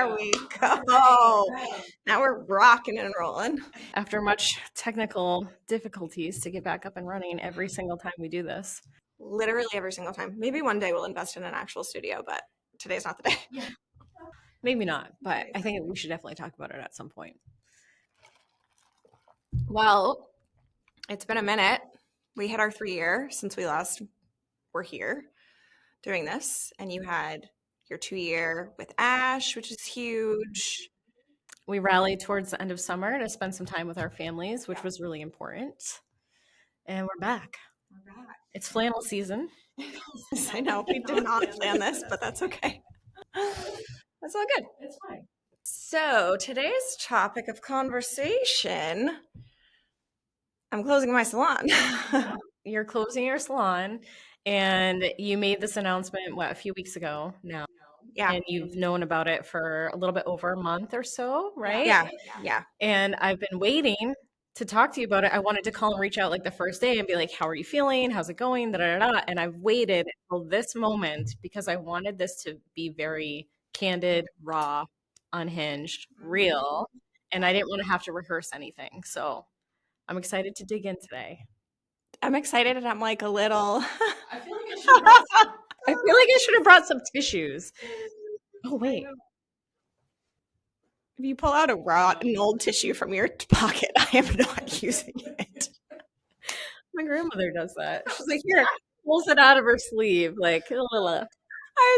There we go. Now we're rocking and rolling. After much technical difficulties to get back up and running every single time we do this. Literally every single time. Maybe one day we'll invest in an actual studio, but today's not the day. Maybe not, but I think we should definitely talk about it at some point. Well, it's been a minute. We hit our 3-year since we last were here doing this, and you had your 2-year with Ash, which is huge. We rallied towards the end of summer to spend some time with our families, which was really important. And we're back. It's flannel season. I know we did not plan this, but that's okay. That's all good. It's fine. So today's topic of conversation, I'm closing my salon. You're closing your salon, and you made this announcement, a few weeks ago now? Yeah. And you've known about it for a little bit over a month or so, right? Yeah. And I've been waiting to talk to you about it. I wanted to call and reach out like the first day and be like, how are you feeling? How's it going? Da, da, da, da. And I've waited until this moment because I wanted this to be very candid, raw, unhinged, real. And I didn't want to have to rehearse anything. So I'm excited to dig in today. I'm excited and I'm like a little. I feel like I should have brought some tissues. Oh, wait. If you pull out a rotten old tissue from your pocket, I am not using it. My grandmother does that. She's like, here, pulls it out of her sleeve. Like, I was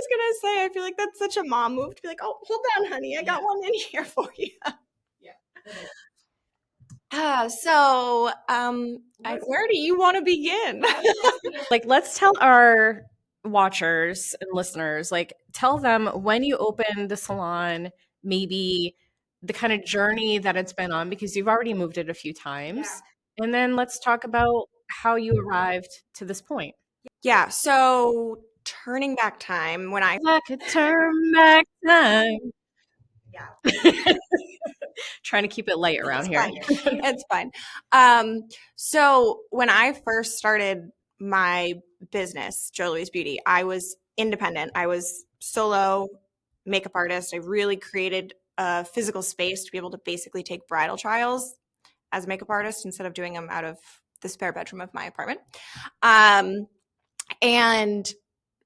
gonna say, I feel like that's such a mom move to be like, oh, hold on, honey, I got one in here for you. So, where do you want to begin? Like, let's tell our watchers and listeners, like, tell them when you opened the salon, maybe the kind of journey that it's been on, because you've already moved it a few times. Yeah. And then let's talk about how you arrived to this point. Yeah. So turning back time when I could turn back time. Yeah. Trying to keep it light around here. It's fine. So when I first started my business, Jo Louise Beauty, I was independent. I was solo makeup artist. I really created a physical space to be able to basically take bridal trials as a makeup artist instead of doing them out of the spare bedroom of my apartment. And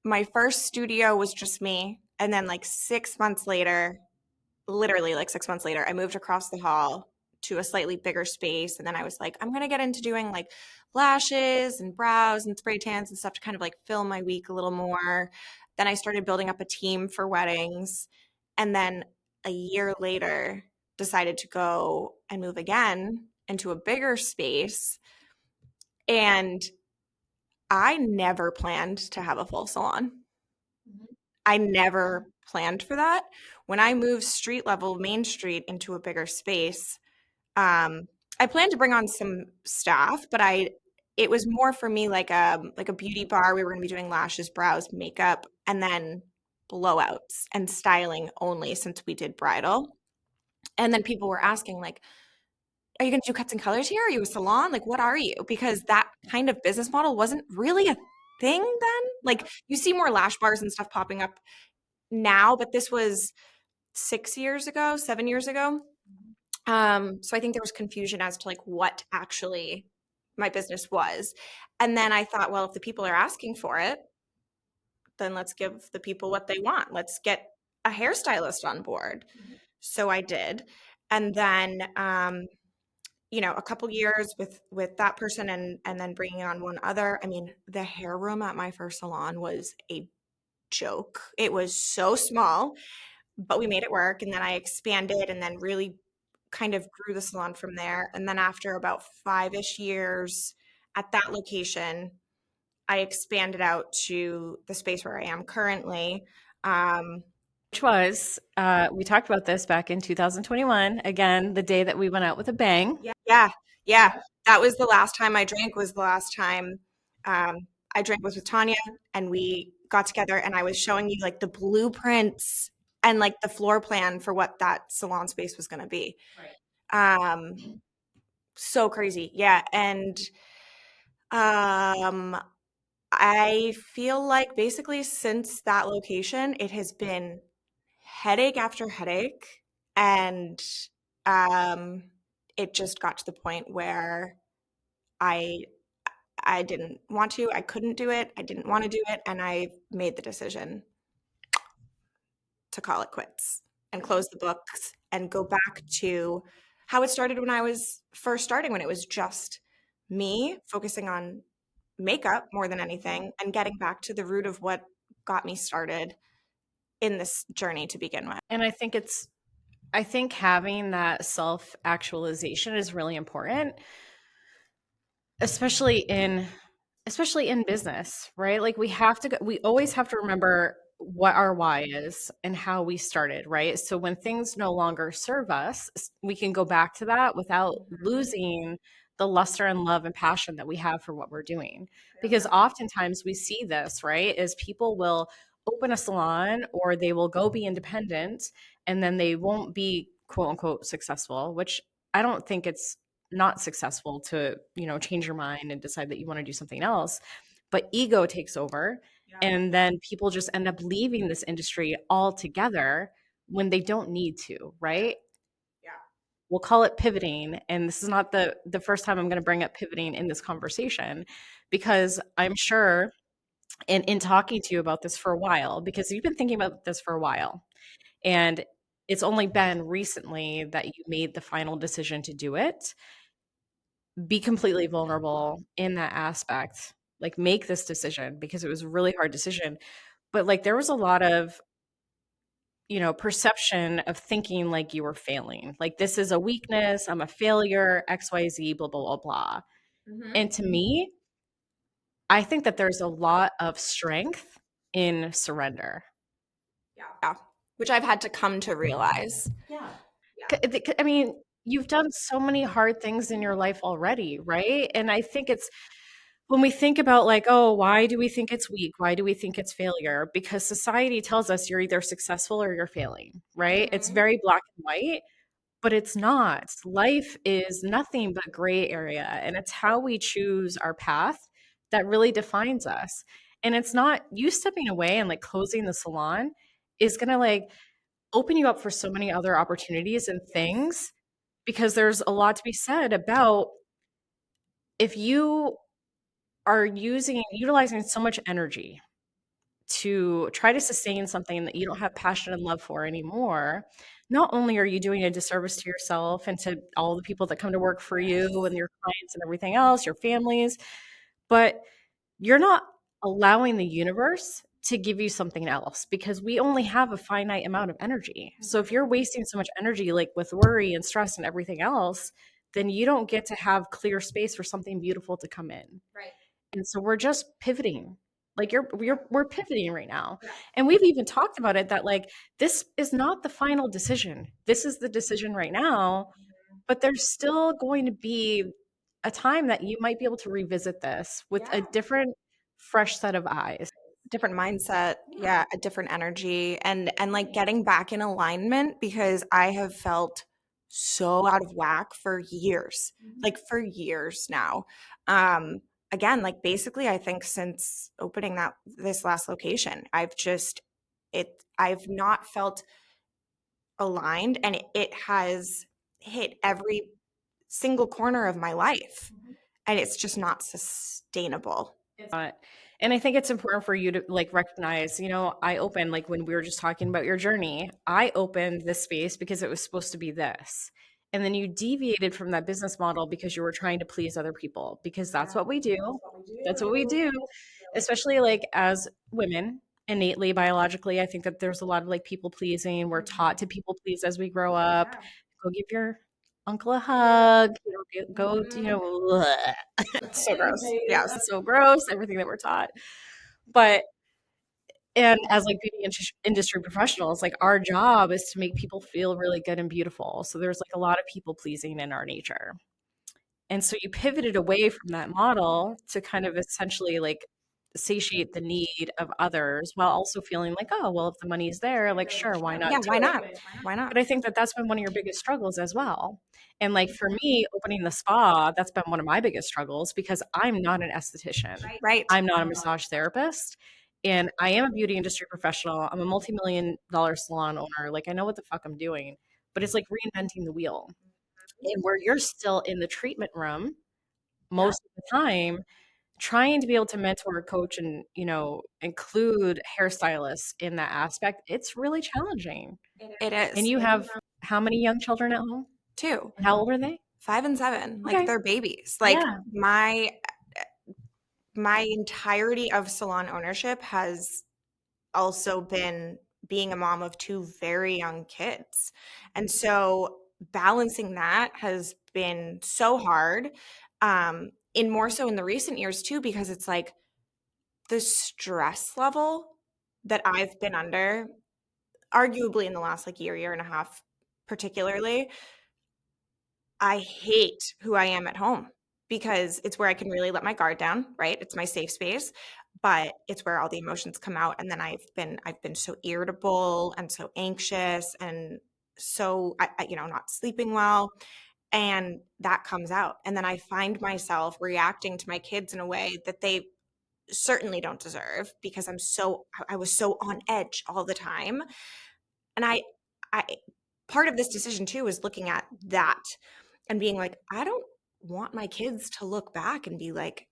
my first studio was just me. And then like 6 months later, literally like 6 months later, I moved across the hall to a slightly bigger space. And then I was like, I'm going to get into doing like lashes and brows and spray tans and stuff to kind of like fill my week a little more. Then I started building up a team for weddings. And then a year later, decided to go and move again into a bigger space. And I never planned to have a full salon. I never planned for that. When I moved street level Main Street into a bigger space, I planned to bring on some staff, but it was more for me like a beauty bar. We were going to be doing lashes, brows, makeup, and then blowouts and styling only since we did bridal. And then people were asking like, are you going to do cuts and colors here? Are you a salon? Like, what are you? Because that kind of business model wasn't really a thing then. Like you see more lash bars and stuff popping up now, but this was 7 years ago. So I think there was confusion as to like what actually my business was. And then I thought, well, if the people are asking for it, then let's give the people what they want. Let's get a hairstylist on board. Mm-hmm. So I did. And then, a couple years with that person and then bringing on one other. I mean, the hair room at my first salon was a joke. It was so small, but we made it work. And then I expanded and then really kind of grew the salon from there. And then after about 5-ish years at that location, I expanded out to the space where I am currently. Which was, we talked about this back in 2021, again, the day that we went out with a bang. Yeah. That was the last time I drank, was the last time I drank was with Tanya, and we got together and I was showing you like the blueprints and like the floor plan for what that salon space was going to be. Right. So crazy. Yeah. And I feel like basically since that location, it has been headache after headache. And um, it just got to the point where I I didn't want to, I couldn't do it, I didn't want to do it, and I made the decision to call it quits and close the books and go back to how it started when I was first starting, when it was just me focusing on makeup more than anything and getting back to the root of what got me started in this journey to begin with. And I think having that self actualization is really important, especially in business, right? Like we always have to remember what our why is and how we started, right? So when things no longer serve us, we can go back to that without Mhm. losing the luster and love and passion that we have for what we're doing. Because Yeah. oftentimes we see this, right? Is people will open a salon or they will go be independent and then they won't be quote unquote successful, which I don't think it's not successful to, change your mind and decide that you want to do something else. But ego takes over. Yeah. And then people just end up leaving this industry altogether when they don't need to, right? Yeah. We'll call it pivoting. And this is not the first time I'm going to bring up pivoting in this conversation, because I'm sure in talking to you about this for a while, because you've been thinking about this for a while. And it's only been recently that you made the final decision to do it. Be completely vulnerable in that aspect, like make this decision, because it was a really hard decision. But like there was a lot of, perception of thinking like you were failing, like this is a weakness, I'm a failure, XYZ, blah blah blah blah. Hmm. And to me, I think that there's a lot of strength in surrender. Yeah. Which I've had to come to realize. Yeah. I mean, you've done so many hard things in your life already, right? And I think it's when we think about like, oh, why do we think it's weak? Why do we think it's failure? Because society tells us you're either successful or you're failing, right? It's Hmm. very black and white, but it's not. Life is nothing but gray area, and it's how we choose our path that really defines us. And it's not you stepping away and like closing the salon is going to like open you up for so many other opportunities and things, because there's a lot to be said about if you are utilizing so much energy to try to sustain something that you don't have passion and love for anymore. Not only are you doing a disservice to yourself and to all the people that come to work for you and your clients and everything else, your families, but you're not allowing the universe to give you something else, because we only have a finite amount of energy. So if you're wasting so much energy, like with worry and stress and everything else, then you don't get to have clear space for something beautiful to come in. Right. And so we're just pivoting. Like we're pivoting right now. Yeah. And we've even talked about it that like this is not the final decision. This is the decision right now, but there's still going to be a time that you might be able to revisit this with a Yeah. different fresh set of eyes. Different mindset, Yeah. yeah, a different energy, and like getting back in alignment, because I have felt so out of whack for years, like for years now. Um, Again, like basically I think since opening that this last location, I've not felt aligned, and it has hit every single corner of my life, and it's just not sustainable. It's not. And I think it's important for you to like recognize, I opened like when we were just talking about your journey, I opened this space because it was supposed to be this. And then you deviated from that business model because you were trying to please other people, because that's what we do. That's what we do, especially like as women, innately biologically. I think that there's a lot of like people pleasing. We're taught to people please as we grow up. Go give your uncle a hug, go, So gross. Yes. so gross, everything that we're taught. But and as like beauty industry professionals, like our job is to make people feel really good and beautiful. So there's like a lot of people pleasing in our nature. And so you pivoted away from that model to kind of essentially like satiate the need of others while also feeling like, oh, well, if the money's there, like, sure, why not Yeah, do why it? not? Why not? But I think that that's been one of your biggest struggles as well. And like for me, opening the spa, that's been one of my biggest struggles because I'm not an esthetician. Right. I'm not a massage therapist. And I am a beauty industry professional. I'm a multi-million dollar salon owner. Like I know what the fuck I'm doing. But it's like reinventing the wheel. And where you're still in the treatment room most of the time, trying to be able to mentor, coach, and include hairstylists in that aspect, it's really challenging. It And is. you have how many young children at home? Too. And how old are they? 5 and 7. Like Okay. they're babies. Like Yeah. my entirety of salon ownership has also been being a mom of two very young kids. And so balancing that has been so hard. In more so in the recent years too, because it's like the stress level that I've been under, arguably in the last like year and a half, particularly, I hate who I am at home because it's where I can really let my guard down, right? It's my safe space, but it's where all the emotions come out. And then I've been so irritable and so anxious and so not sleeping well, and that comes out. And then I find myself reacting to my kids in a way that they certainly don't deserve because I was so on edge all the time. And I part of this decision too is looking at that and being like, I don't want my kids to look back and be like,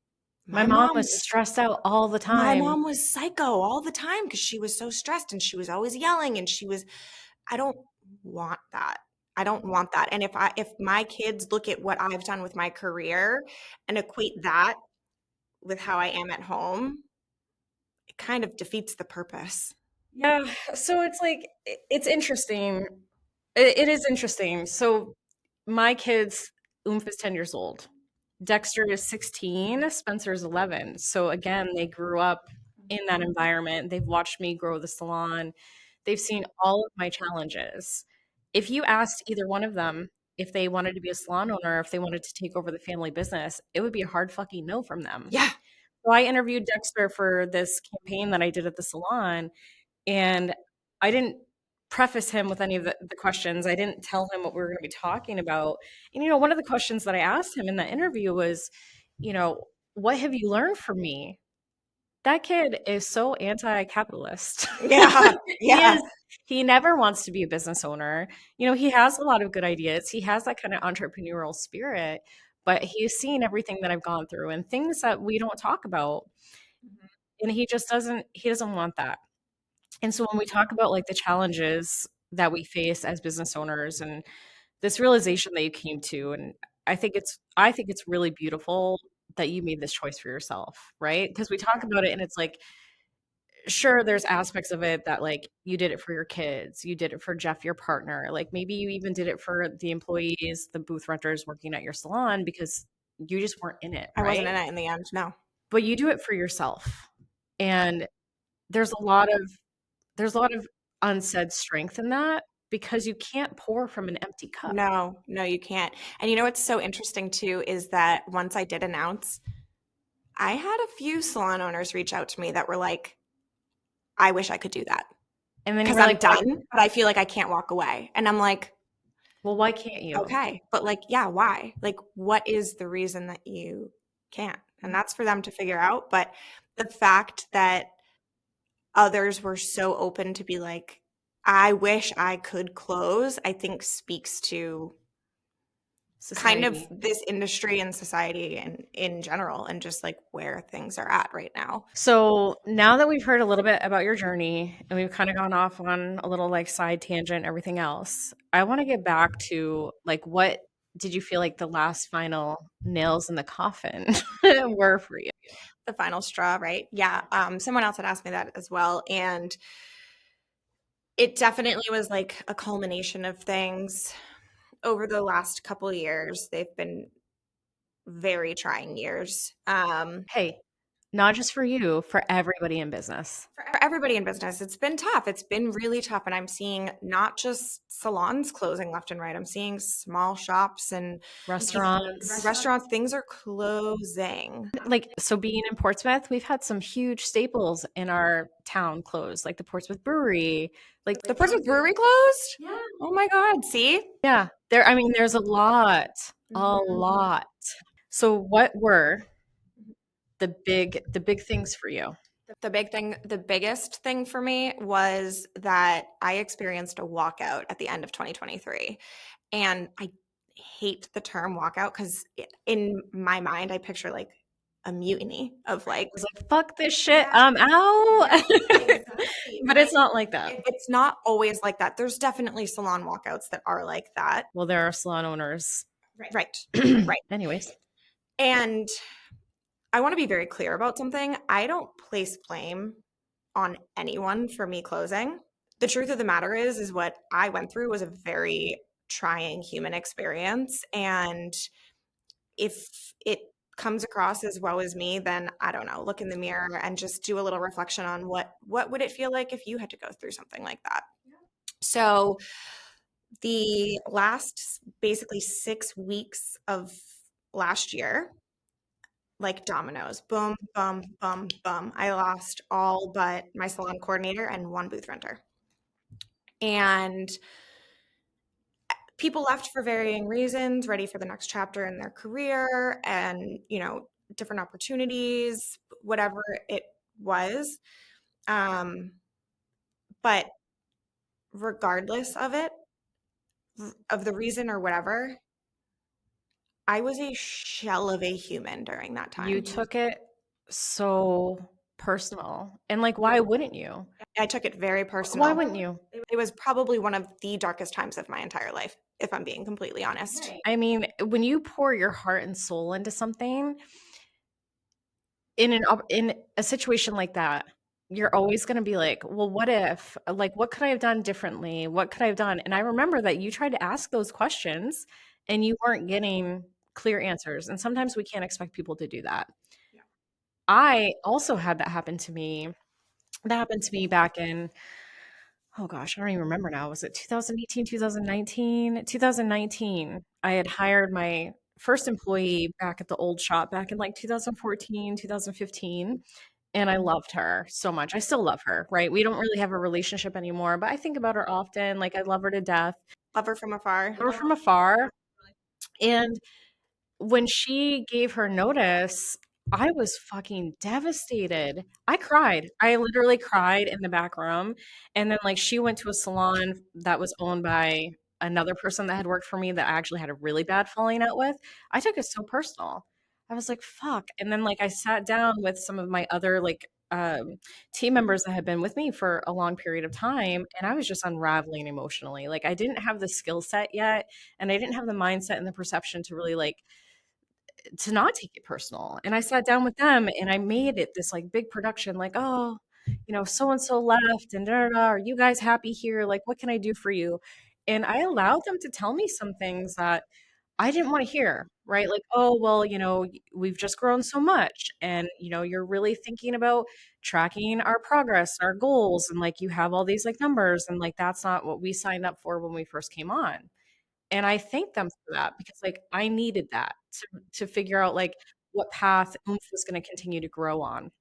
My my mom mom was stressed out all the my time. mom was psycho all the time because she was so stressed and she was always yelling and I don't want that. I don't want that. And if my kids look at what I've done with my career and equate that with how I am at home, it kind of defeats the purpose. Yeah. So it's like, it's interesting. It is interesting. So my kids, Oomph is 10 years old. Dexter is 16, Spencer's 11. So again, they grew up in that environment. They've watched me grow the salon. They've seen all of my challenges. If you asked either one of them if they wanted to be a salon owner, if they wanted to take over the family business, it would be a hard fucking no from them. Yeah. So I interviewed Dexter for this campaign that I did at the salon, and I didn't preface him with any of the questions. I didn't tell him what we were going to be talking about. And, one of the questions that I asked him in that interview was, you know, what have you learned from me? That kid is so anti-capitalist. Yeah. He Yeah. is, he never wants to be a business owner. He has a lot of good ideas. He has that kind of entrepreneurial spirit, but he's seen everything that I've gone through and things that we don't talk about. And he doesn't want that. And so when we talk about like the challenges that we face as business owners and this realization that you came to, and I think it's really beautiful that you made this choice for yourself, right? Because we talk about it and it's like, sure, there's aspects of it that like you did it for your kids, you did it for Jeff, your partner, like maybe you even did it for the employees, the booth renters working at your salon because you just weren't in it, I wasn't right? in it in the end. No. But you do it for yourself. And there's a lot of there's a lot of unsaid strength in that because you can't pour from an empty cup. No, no, you can't. And you know what's so interesting too is that once I did announce, I had a few salon owners reach out to me that were like, I wish I could do that And then you because were I'm like, why? done, but I feel like I can't walk away. And I'm like, Well, why can't you? okay, but like, yeah, why? Like, what is the reason that you can't? And that's for them to figure out. But the fact that others were so open to be like, I wish I could close, I think speaks to kind of Society. this industry and society and in general and just like where things are at right now. So now that we've heard a little bit about your journey and we've kind of gone off on a little like side tangent, and everything else, I want to get back to like what did you feel like the last final nails in the coffin were for you? The final straw, right? Yeah. Someone else had asked me that as well. And it definitely was like a culmination of things over the last couple of years. They've been very trying years. Hey, not just for you, for everybody in business. For everybody in business, it's been tough. It's been really tough. And I'm seeing not just salons closing left and right, I'm seeing small shops and Restaurants. restaurants, things are closing. Like, so being in Portsmouth, we've had some huge staples in our town close, like the Portsmouth Brewery. Like, The Portsmouth Brewery closed? yeah, Oh my God. See? yeah, I mean, there's a Mhm. lot. So what were the big things for you? The biggest thing for me was that I experienced a walkout at the end of 2023. And I hate the term walkout because in my mind, I picture like a mutiny of I like, was like, fuck this shit, yeah, I'm out. yeah, exactly. But it's not like that. It's not always like that. There's definitely salon walkouts that are like that. Well, there are salon owners. Right. Right. Anyways. And I want to be very clear about something. I don't place blame on anyone for me closing. The truth of the matter is what I went through was a very trying human experience. And if it comes across as well as me, then I don't know, look in the mirror and just do a little reflection on what would it feel like if you had to go through something like that. So the last basically 6 weeks of last year, like dominoes, boom, boom, boom, boom. I lost all but my salon coordinator and one booth renter. And people left for varying reasons, ready for the next chapter in their career and, different opportunities, whatever it was. But regardless of it, of the reason or whatever, I was a shell of a human during that You time. took it so personal. And like, why wouldn't you? I took it very Why personal. wouldn't you? It was probably one of the darkest times of my entire life, if I'm being completely honest. I mean, when you pour your heart and soul into something in a situation like that, you're always going to be like, well, what if, like, what could I have done differently? What could I have done? And I remember that you tried to ask those questions and you weren't getting clear answers. And sometimes we can't expect people to do that. I also had that happen to me. That happened to me back in, oh gosh, I don't even remember now. Was it 2018, 2019? 2019. I had hired my first employee back at the old shop back in like 2014, 2015. And I loved her so much. I still love her, right? We don't really have a relationship anymore, but I think about her often. Like, I love her to death. Love her from afar. Love her from afar. And when she gave her notice, I was fucking devastated. I cried. I literally cried in the back room. And then, like, she went to a salon that was owned by another person that had worked for me that I actually had a really bad falling out with. I took it so personal. I was like, fuck. And then, like, I sat down with some of my other, like, team members that had been with me for a long period of time. And I was just unraveling emotionally. Like, I didn't have the skill set yet. And I didn't have the mindset and the perception to really, like, to not take it personal. And I sat down with them and I made it this like big production, like, oh, so and so left and da, da, da, are you guys happy here? Like, what can I do for you? And I allowed them to tell me some things that I didn't want to hear, right? Like, oh, well, we've just grown so much. And, you're really thinking about tracking our progress, our goals, and like you have all these like numbers. And like, that's not what we signed up for when we first came on. And I thank them for that because, like, I needed that to figure out, like, what path oomph was gonna continue to grow on,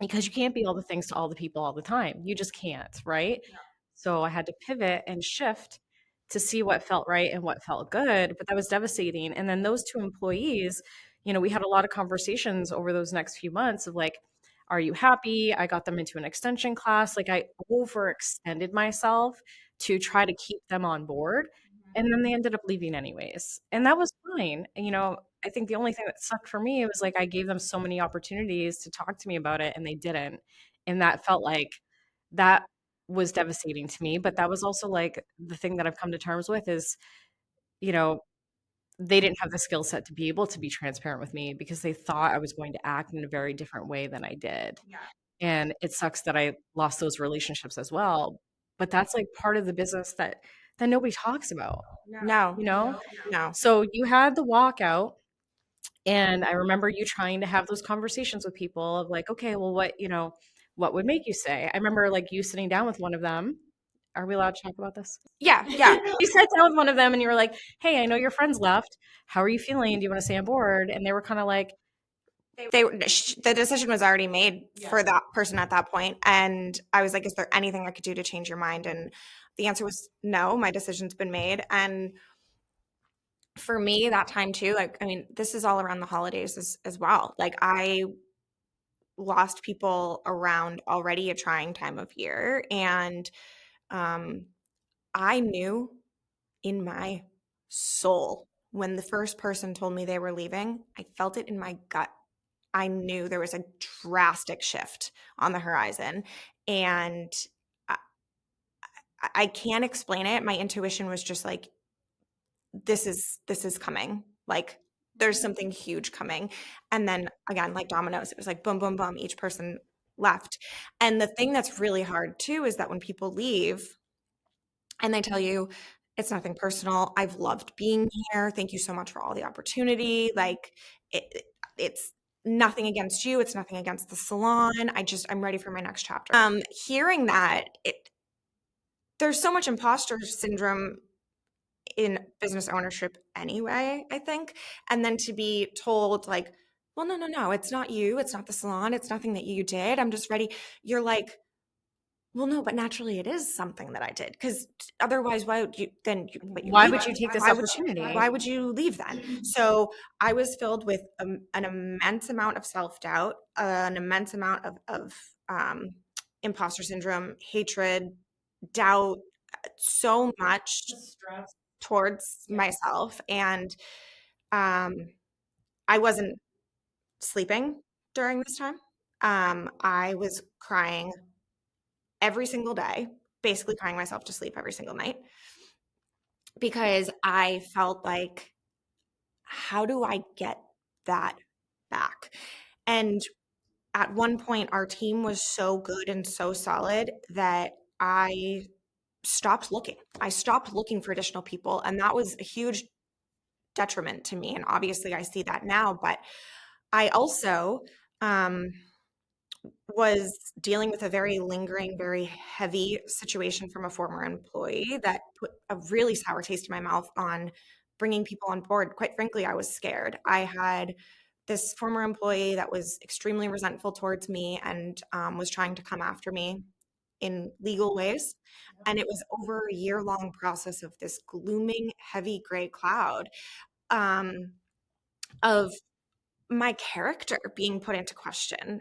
because you can't be all the things to all the people all the time. You just can't, right? So I had to pivot and shift to see what felt right and what felt good, but that was devastating. And then those 2 employees, we had a lot of conversations over those next few months of like, "Are you happy?" I got them into an extension class. Like, I overextended myself to try to keep them on board, and then they ended up leaving anyways. And that was fine. And, I think the only thing that sucked for me was like I gave them so many opportunities to talk to me about it and they didn't. And that felt like that was devastating to me. But that was also like the thing that I've come to terms with is, you know, they didn't have the skill set to be able to be transparent with me because they thought I was going to act in a very different way than I did. And it sucks that I lost those relationships as well. But that's like part of the business that nobody talks about, No, you know? no. So you had the walkout, and I remember you trying to have those conversations with people of like, okay, well, what would make you say? I remember like you sitting down with one of them. Are we allowed to talk about this? Yeah, yeah. You sat down with one of them and you were like, hey, I know your friends left. How are you feeling? Do you want to stay on board? And they were kind of like, The decision was already made for that person at that point, and I was like, "Is there anything I could do to change your mind?" And the answer was no. My decision's been made, and for me, that time too. Like, I mean, this is all around the holidays as well. Like, I lost people around already a trying time of year. And um, I knew in my soul when the first person told me they were leaving, I felt it in my gut. I knew there was a drastic shift on the horizon. And I, I can't explain it. My intuition was just like, this is coming. Like there's something huge coming. And then again, like dominoes, it was like boom, boom, boom, each person left. And the thing that's really hard too is that when people leave and they tell you it's nothing personal, I've loved being here. Thank you so much for all the opportunity. Like it's nothing against you. It's nothing against the salon. I'm ready for my next chapter. Hearing that, there's so much imposter syndrome in business ownership anyway, I think. And then to be told, like, well, no, no, no, it's not you. It's not the salon. It's nothing that you did. I'm just ready. You're like, well, no, but naturally it is something that I did. Because otherwise, why would you then? But you're Why leaving. would you take this Why opportunity? would you leave then? So I was filled with an immense amount of self doubt, an immense amount of um, imposter syndrome, hatred, doubt, so much towards myself. And um, I wasn't sleeping during this time. I was crying every single day, basically crying myself to sleep every single night because I felt like, how do I get that back? And at one point, our team was so good and so solid that I stopped looking. I stopped looking for additional people. And that was a huge detriment to me. And obviously, I see that now. But I also um, was dealing with a very lingering, very heavy situation from a former employee that put a really sour taste in my mouth on bringing people on board. Quite frankly, I was scared. I had this former employee that was extremely resentful towards me and was trying to come after me in legal ways. And it was over a year-long process of this glooming, heavy gray cloud um, of my character being put into question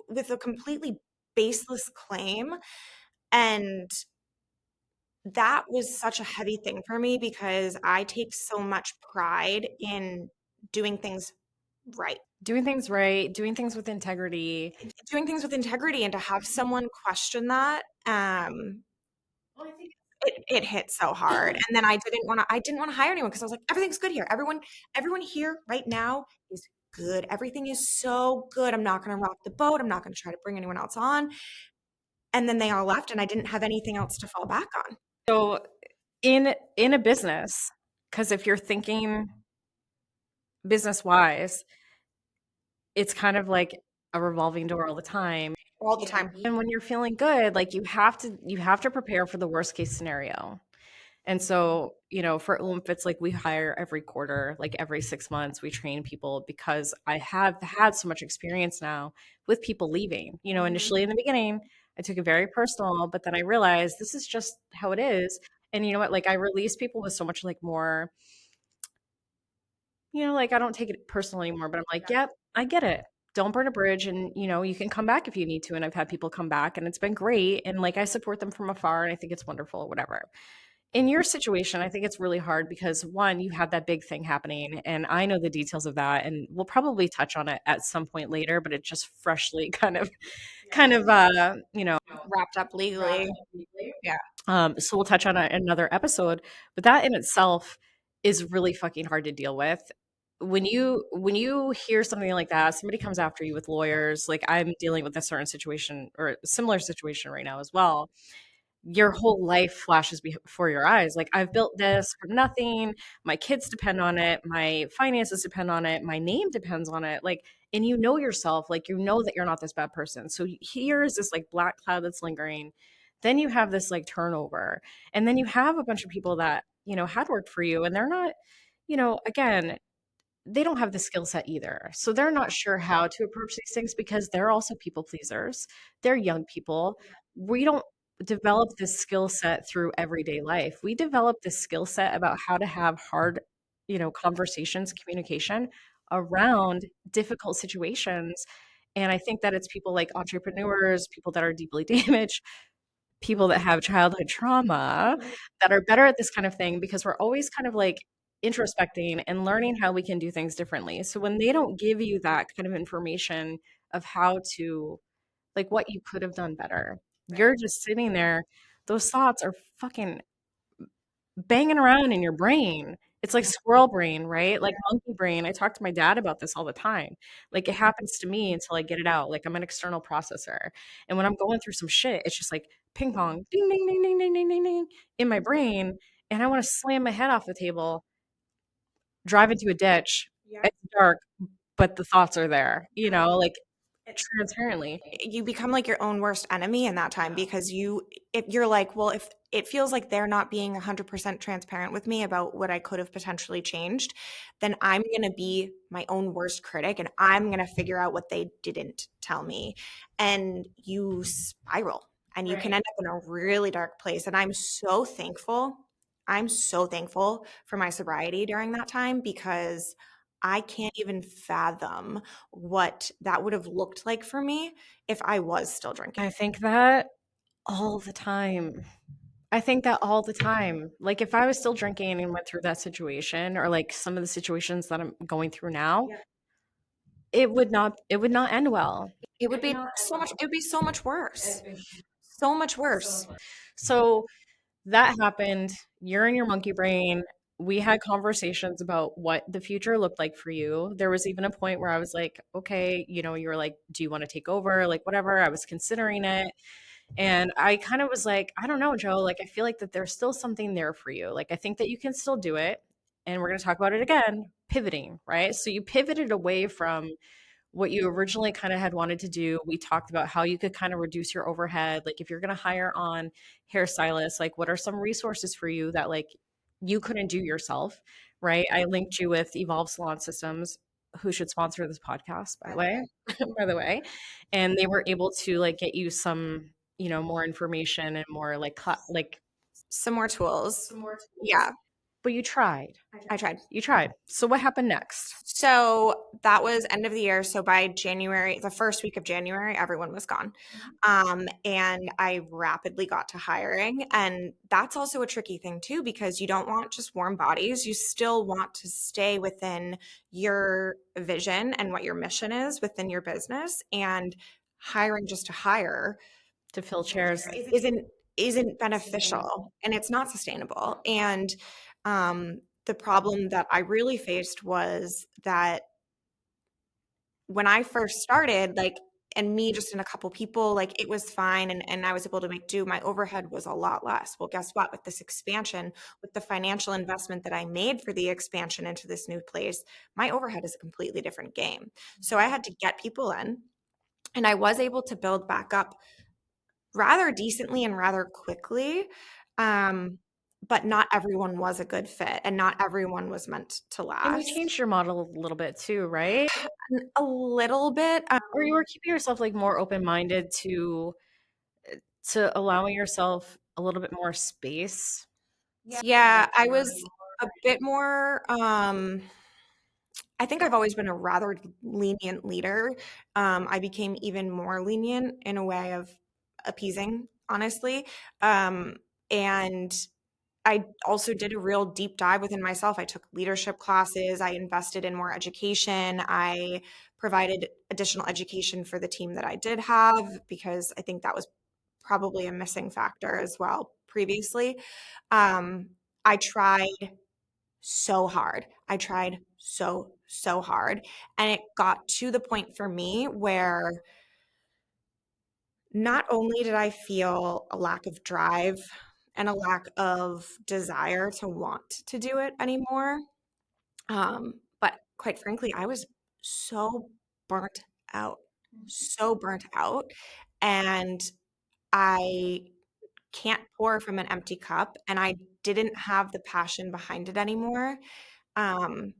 with a completely baseless claim. And that was such a heavy thing for me because I take so much pride in doing things right, Doing things right, doing things with integrity. doing things with integrity, and to have someone question that, it hit so hard. And then I didn't want to hire anyone because I was like, everything's good here. Everyone here right now is good. Everything is so good. I'm not going to rock the boat. I'm not going to try to bring anyone else on. And then they all left and I didn't have anything else to fall back on. So in a business, because if you're thinking business wise, it's kind of like a revolving door all the time. All the time. And when you're feeling good, like you have to prepare for the worst case scenario. And so, for Oomph, it's like we hire every quarter, like every 6 months, we train people because I have had so much experience now with people leaving. Initially in the beginning, I took it very personal, but then I realized this is just how it is. And you know what? Like I release people with so much like more, like I don't take it personal anymore, but I'm like, yep, I get it. Don't burn a bridge and you can come back if you need to. And I've had people come back and it's been great. And like I support them from afar and I think it's wonderful or whatever. In your situation, I think it's really hard because one, you had that big thing happening, and I know the details of that, and we'll probably touch on it at some point later, but it just freshly kind of Wrapped up legally. Yeah. so we'll touch on it in another episode. But that in itself is really fucking hard to deal with. When you hear something like that, somebody comes after you with lawyers, like I'm dealing with a certain situation or a similar situation right now as well, your whole life flashes before your eyes. Like, I've built this from nothing. My kids depend on it. My finances depend on it. My name depends on it. Like, and you know yourself, like, you know that you're not this bad person. So here is this like black cloud that's lingering. Then you have this like turnover. And then you have a bunch of people that, had worked for you and they're not, again, they don't have the skill set either. So they're not sure how to approach these things because they're also people pleasers. They're young people. We don't develop this skill set through everyday life. We develop this skill set about how to have hard, conversations, communication around difficult situations. And I think that it's people like entrepreneurs, people that are deeply damaged, people that have childhood trauma that are better at this kind of thing because we're always kind of like introspecting and learning how we can do things differently. So when they don't give you that kind of information of how to, like, what you could have done better, you're just sitting there. Those thoughts are fucking banging around in your brain. It's like squirrel brain, right? Like monkey brain. I talk to my dad about this all the time. Like it happens to me until I get it out. Like I'm an external processor. And when I'm going through some shit, it's just like ping pong, ding, ding, ding, ding, ding, ding, ding, ding in my brain. And I want to slam my head off the table, drive into a ditch. It's dark, but the thoughts are there, like transparently. You become like your own worst enemy in that time because if you're like, well, if it feels like they're not being 100% transparent with me about what I could have potentially changed, then I'm going to be my own worst critic and I'm going to figure out what they didn't tell me. And you spiral and you can end up in a really dark place. And I'm so thankful. I'm so thankful for my sobriety during that time because I can't even fathom what that would have looked like for me if I was still drinking. I think that all the time. I think that all the time. Like if I was still drinking and went through that situation or like some of the situations that I'm going through now, it would not end well. It would be so much worse. So much worse. So that happened. You're in your monkey brain. We had conversations about what the future looked like for you. There was even a point where I was like, okay, you were like, do you want to take over? Like, whatever. I was considering it. And I kind of was like, I don't know, Joe. Like, I feel like that there's still something there for you. Like, I think that you can still do it. And we're going to talk about it again, pivoting, right? So you pivoted away from what you originally kind of had wanted to do. We talked about how you could kind of reduce your overhead. Like if you're going to hire on hairstylists, like what are some resources for you that like you couldn't do yourself, right? I linked you with Evolve Salon Systems, who should sponsor this podcast, by the way, by the way. And they were able to like get you some, more information and more like Some more tools. some more tools. Yeah, But you tried. I tried. You tried. So what happened next? So that was end of the year. So by January, the first week of January, everyone was gone. And I rapidly got to hiring. And that's also a tricky thing too, because you don't want just warm bodies. You still want to stay within your vision and what your mission is within your business. And hiring just to hire To fill chairs. isn't beneficial and it's not sustainable. And the problem that I really faced was that when I first started, like, and me just and a couple people, like it was fine and I was able to make do. My overhead was a lot less. Well, guess what? With this expansion, with the financial investment that I made for the expansion into this new place, my overhead is a completely different game. So I had to get people in and I was able to build back up rather decently and rather quickly. But not everyone was a good fit and not everyone was meant to And you last. changed your model a little bit too, right? A little bit. Or you were keeping yourself like more open-minded to allowing yourself a little bit more space. Yeah, I was a bit more I think I've always been a rather lenient leader. I became even more lenient in a way of appeasing, honestly. And I also did a real deep dive within myself. I took leadership classes. I invested in more education. I provided additional education for the team that I did have because I think that was probably a missing factor as well previously. I tried so hard. I tried so hard. And it got to the point for me where not only did I feel a lack of drive and a lack of desire to want to do it anymore, but quite frankly, I was so burnt out, so burnt out. And I can't pour from an empty cup. And I didn't have the passion behind it anymore. Um,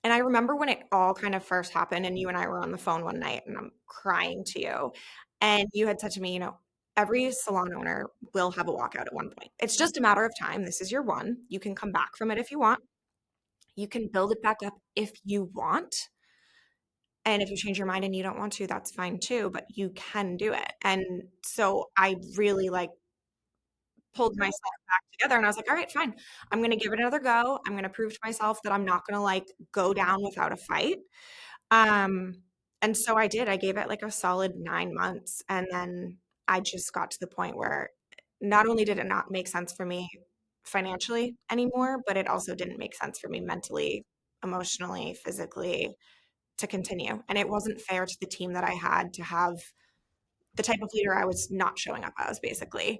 and I remember when it all kind of first happened, and you and I were on the phone one night, and I'm crying to you. And you had said to me, every salon owner will have a walkout at one point. It's just a matter of time. This is your one. You can come back from it if you want. You can build it back up if you want. And if you change your mind and you don't want to, that's fine too, but you can do it. And so I really like pulled myself back together and I was like, all right, fine. I'm going to give it another go. I'm going to prove to myself that I'm not going to like go down without a fight. Um, and so I did. I gave it like a solid 9 months. And then I just got to the point where not only did it not make sense for me financially anymore, but it also didn't make sense for me mentally, emotionally, physically to continue. And it wasn't fair to the team that I had to have the type of leader I was not showing up as, basically.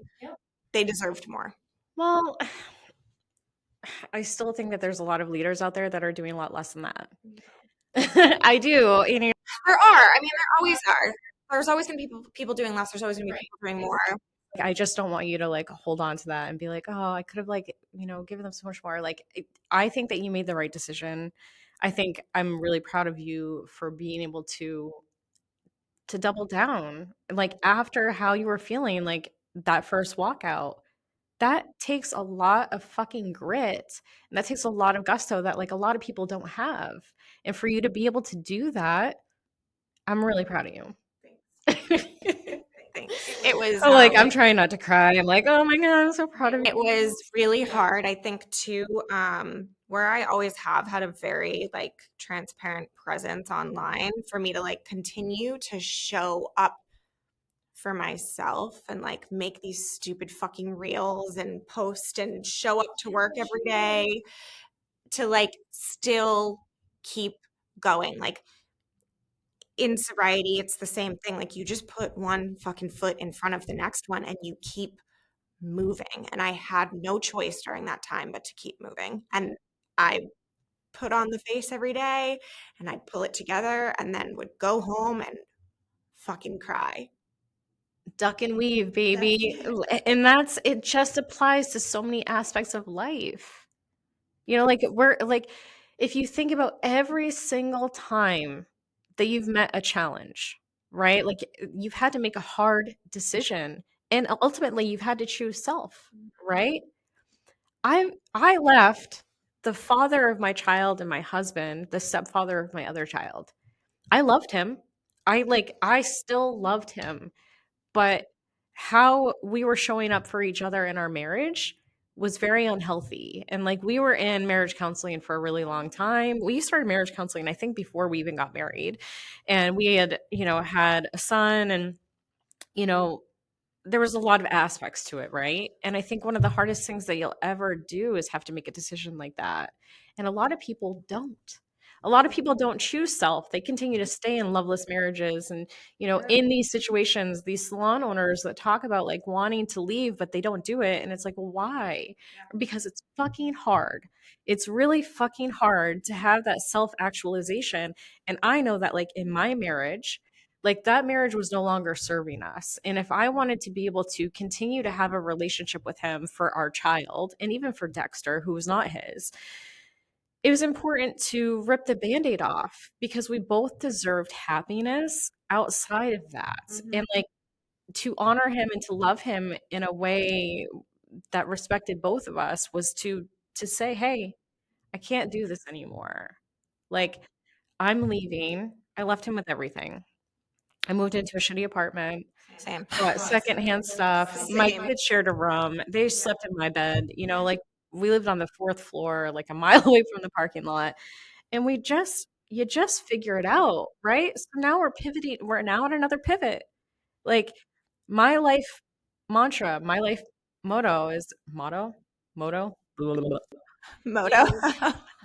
They deserved more. Well, I still think that there's a lot of leaders out there that are doing a lot less than that. I do. You know, There are. I mean, there always are. There's always going to be people doing less. There's always going to be right. people doing more. I just don't want you to like hold on to that and be like, oh, I could have like, given them so much more. Like, I think that you made the right decision. I think I'm really proud of you for being able to double down. Like after how you were feeling, like that first walkout, that takes a lot of fucking grit. And that takes a lot of gusto that like a lot of people don't have. And for you to be able to do that, I'm really proud of you. Thanks. It was Like I'm trying not to cry. I'm like, oh my God, I'm so proud of you. it was really hard, I think, too, where I always have had a very like transparent presence online for me to like continue to show up for myself and like make these stupid fucking reels and post and show up to work every day to like still keep going. Like in sobriety, it's the same thing. Like you just put one fucking foot in front of the next one and you keep moving. And I had no choice during that time but to keep moving. And I put on the face every day and I'd pull it together and then would go home and fucking cry. Duck and weave, baby. And that's it just applies to so many aspects of life. Like we're like if you think about every single time that you've met a challenge, right? Like you've had to make a hard decision and ultimately you've had to choose self, right? I left the father of my child and my husband, the stepfather of my other child. I loved him. I still loved him, but how we were showing up for each other in our marriage was very unhealthy. And like we were in marriage counseling for a really long time. We started marriage counseling, I think, before we even got married. And we had, had a son and, you know, there was a lot of aspects to it, right? And I think one of the hardest things that you'll ever do is have to make a decision like that. And a lot of people don't. A lot of people don't choose self. They continue to stay in loveless marriages. And, in these situations, these salon owners that talk about like wanting to leave, but they don't do it. And it's like, well, why? Because it's fucking hard. It's really fucking hard to have that self actualization. And I know that, like, in my marriage, like that marriage was no longer serving us. And if I wanted to be able to continue to have a relationship with him for our child and even for Dexter, who was not his, it was important to rip the band-aid off because we both deserved happiness outside of that. And like to honor him and to love him in a way that respected both of us was to say, hey, I can't do this anymore. Like I'm leaving. I left him with everything. I moved into a shitty apartment, Same. bought secondhand stuff. My Same. kids shared a room. They slept in my bed. Like we lived on the fourth floor, like a mile away from the parking lot. And you just figure it out, right? So now we're pivoting. We're now at another pivot. Like my life mantra, my life motto, blah, blah, blah, Moto.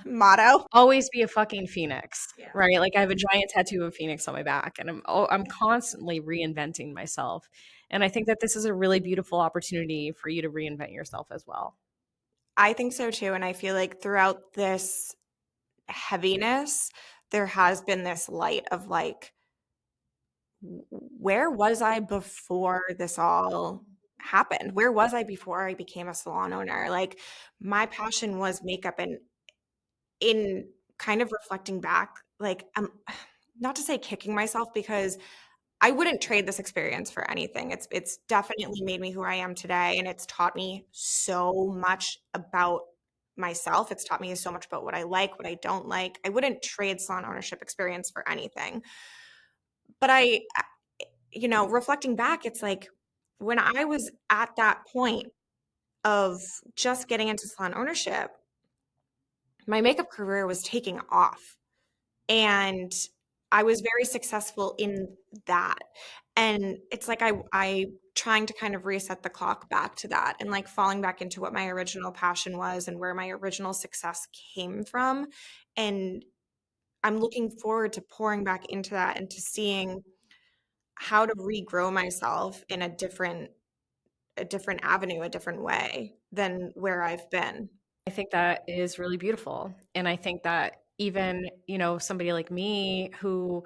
Motto. always be a fucking phoenix, right? Like I have a giant tattoo of a phoenix on my back and I'm constantly reinventing myself. And I think that this is a really beautiful opportunity for you to reinvent yourself as well. I think so too. And I feel like throughout this heaviness, there has been this light of like, where was I before this all happened? Where was I before I became a salon owner? Like my passion was makeup and in kind of reflecting back, like I'm not to say kicking myself because I wouldn't trade this experience for anything. It's definitely made me who I am today and it's taught me so much about myself. It's taught me so much about what I like, what I don't like. I wouldn't trade salon ownership experience for anything. But reflecting back, it's like when I was at that point of just getting into salon ownership, my makeup career was taking off. And I was very successful in that. And it's like I trying to kind of reset the clock back to that and like falling back into what my original passion was and where my original success came from. And I'm looking forward to pouring back into that and to seeing how to regrow myself in a different avenue, a different way than where I've been. I think that is really beautiful. And I think that even, somebody like me who,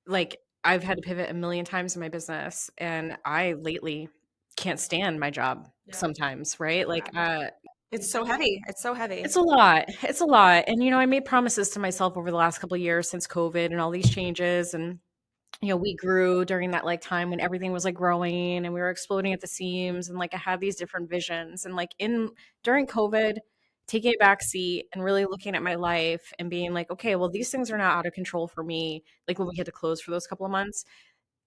like, I've had to pivot a million times in my business, and I lately can't stand my job sometimes, right? Like, It's so heavy. It's so it's heavy. a lot. It's a lot. And, I made promises to myself over the last couple of years since COVID and all these changes. And we grew during that like time when everything was like growing and we were exploding at the seams, and like I had these different visions, and like in during COVID, taking a back seat and really looking at my life and being like, okay, well, these things are now out of control for me. Like when we had to close for those couple of months,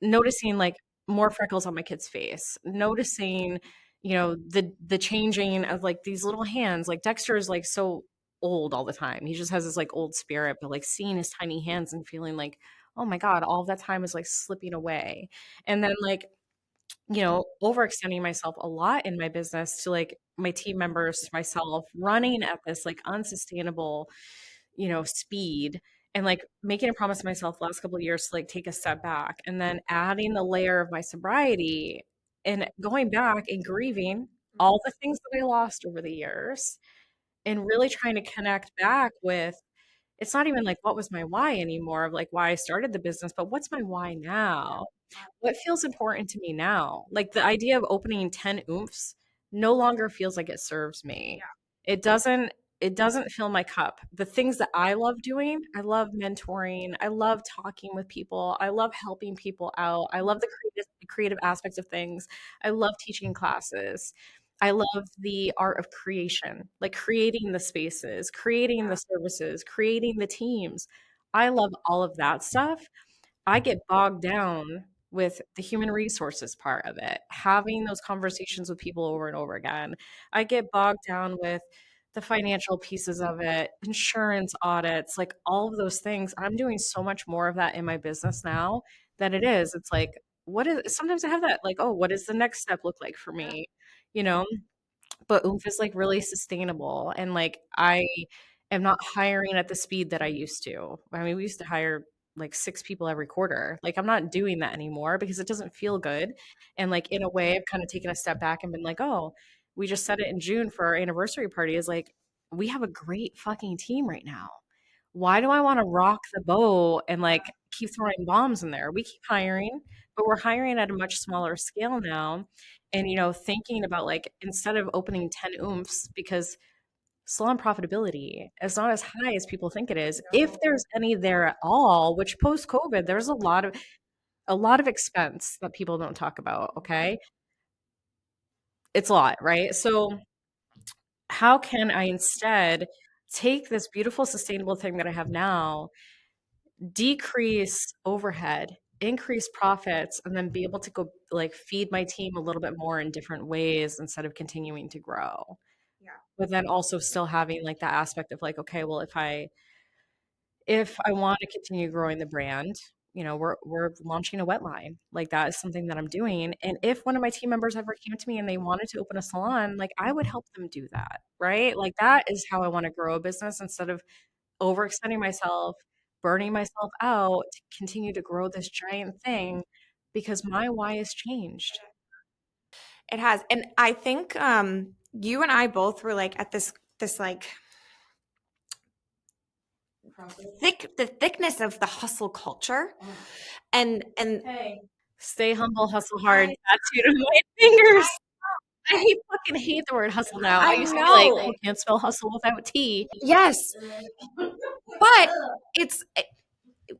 noticing like more freckles on my kid's face, noticing, the changing of like these little hands. Like Dexter is like so old all the time. He just has this like old spirit, but like seeing his tiny hands and feeling like, oh my God, all of that time is like slipping away. And then like, overextending myself a lot in my business to like my team members, to myself, running at this like unsustainable, speed, and like making a promise to myself the last couple of years to like take a step back, and then adding the layer of my sobriety and going back and grieving all the things that I lost over the years, and really trying to connect back with, it's not even like what was my why anymore of like why I started the business, but what's my why now? What feels important to me now? Like the idea of opening 10 oomphs no longer feels like it serves me. It doesn't it doesn't fill my cup. The things that I love doing, I love mentoring, I love talking with people, I love helping people out. I love the creative aspects of things. I love teaching classes. I love the art of creation, like creating the spaces, creating the services, creating the teams. I love all of that stuff. I get bogged down with the human resources part of it, having those conversations with people over and over again. I get bogged down with the financial pieces of it, insurance audits, like all of those things. I'm doing so much more of that in my business now than it is. It's like, what is, sometimes I have that, like, oh, what does the next step look like for me? You know? But oomph is like really sustainable, and like I am not hiring at the speed that I used to. I mean, we used to hire like 6 people every quarter. Like I'm not doing that anymore because it doesn't feel good. And like in a way I've kind of taken a step back and been like, "Oh, we just said it in June for our anniversary party," is like, we have a great fucking team right now. Why do I want to rock the boat and like keep throwing bombs in there? We keep hiring, but we're hiring at a much smaller scale now. And, thinking about like instead of opening 10 oomphs, because salon profitability is not as high as people think it is, if there's any there at all, which post COVID, there's a lot of expense that people don't talk about. Okay. It's a lot, right? So how can I instead take this beautiful sustainable thing that I have now, decrease overhead, increase profits, and then be able to go like feed my team a little bit more in different ways instead of continuing to grow. Yeah. But then also still having like that aspect of like, okay, well, if I want to continue growing the brand, we're launching a wet line. Like that is something that I'm doing. And if one of my team members ever came to me and they wanted to open a salon, like I would help them do that, right? Like that is how I want to grow a business instead of overextending myself, burning myself out to continue to grow this giant thing, because my why has changed. It has. And I think you and I both were like at this like the thickness of the hustle culture. And Hey, stay humble, hustle hard, I tattooed on my fingers. Fucking hate the word hustle now. I I used to be like, know. you can't spell hustle without T. Yes, but it's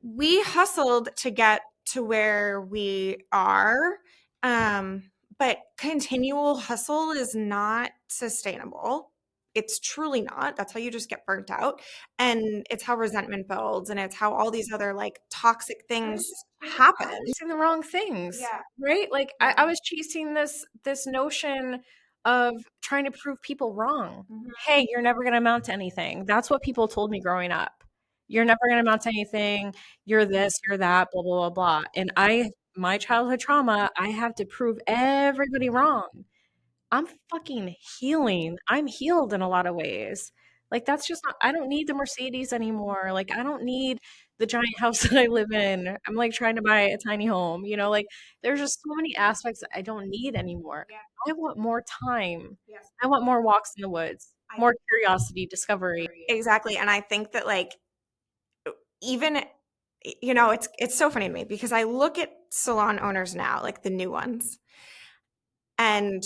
we hustled to get to where we are. But continual hustle is not sustainable. it's truly not. That's how you just get burnt out. And it's how resentment builds, and it's how all these other like toxic things happen. Chasing the wrong things, Yeah. right? Like Yeah. I was chasing this notion of trying to prove people wrong. Mhm. Hey, you're never going to amount to anything. That's what people told me growing up. You're never going to amount to anything. You're this, you're that, blah blah blah blah. And my childhood trauma, I have to prove everybody wrong. I'm fucking healing. I'm healed in a lot of ways. Like that's just not, I don't need the Mercedes anymore. Like I don't need the giant house that I live in. I'm like trying to buy a tiny home, you know, like there's just so many aspects that I don't need anymore. Yeah. I want more time. Yes. I want more walks in the woods, more curiosity, discovery. Exactly. And I think that like even it's so funny to me because I look at salon owners now, like the new ones, and